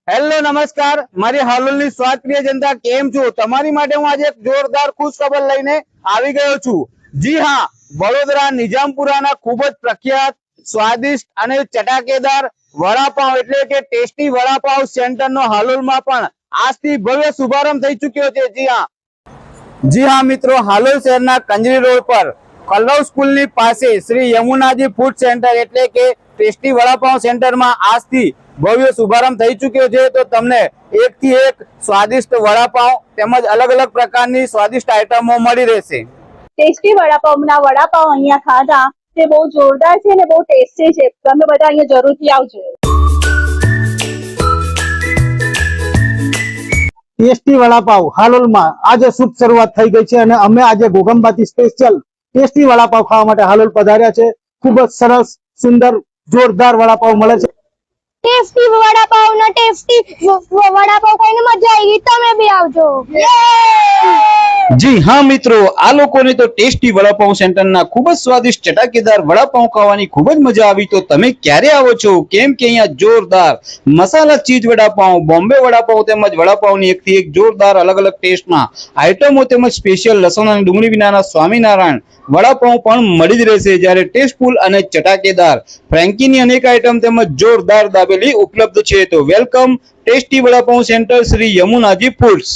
Hello નમસ્કાર, મારી હાલોલની સ્વાદ પ્રિય જનતા કેમ છો? તમારી માટે હું આજે એક જોરદાર ખુશ ખબર લઈને આવી ગયો છું. જી હા, વડોદરા નિજામપુરાના ખૂબ જ પ્રખ્યાત સ્વાદિષ્ટ અને ચટાકેદાર વડાપાવ એટલે કે ટેસ્ટી વડાપાવ સેન્ટરનો હાલોલમાં પણ આજથી ભવ્ય શુભારંભ થઈ ચુક્યો છે. જી હા મિત્રો, હાલોલ શહેરના કંજરી રોડ પર કલરવ સ્કૂલની પાસે શ્રી યમુનાજી ફૂડ સેન્ટર એટલે કે ટેસ્ટી વડાપાવ સેન્ટરમાં આજથી ભવ્ય શુભારંભ થઈ ચુક્યો છે. તો તમને એકથી એક સ્વાદિષ્ટ વડાપાવ તેમજ અલગ અલગ પ્રકારની સ્વાદિષ્ટ આઈટમો મળી રહેશે. ટેસ્ટી વડાપાવના વડાપાવ અહીંયા ખાધા તે બહુ જોરદાર છે અને બહુ ટેસ્ટી છે. તમે બધા અહીંયા જરૂરથી આવજો. ટેસ્ટી વડાપાવ હાલોલમાં આજે શુભ શરૂઆત થઈ ગઈ છે અને અમે આજે ઘોઘંબાથી સ્પેશિયલ ટેસ્ટી વડાપાવ ખાવા માટે હાલોલ પધાર્યા છે. ખૂબ જ સરસ, સુંદર, જોરદાર વડાપાવ મળે છે. ટેસ્ટી વડાપાવ નો ટેસ્ટી વડાપાવ ખાઈને મજા આવી ગઈ. તમે બી આવજો. જી હા મિત્રો, આ લોકોને તો ટેસ્ટી વડાપાવ સેન્ટરના ખૂબ જ સ્વાદિષ્ટ ચટાકેદાર વડાપાવ ખાવાની ખૂબ જ મજા આવી. તો તમે ક્યારે આવો છો? કેમ કે અહીંયા જોરદાર મસાલા ચીઝ વડાપાવ, બોમ્બે વડાપાવ તેમજ વડાપાવની એકથી એક જોરદાર અલગ અલગ ટેસ્ટના આઈટમો તેમજ સ્પેશિયલ લસણ અને ડુંગળી વિનાના સ્વામિનારાયણ વડાપાવ પણ મળી જ રહેશે. જ્યારે ટેસ્ટફુલ અને ચટાકેદાર ફ્રેન્કીની અનેક આઈટમ તેમજ જોરદાર દાબેલી ઉપલબ્ધ છે. તો welcome tasty vada pav centre Shri Yamunaji foods.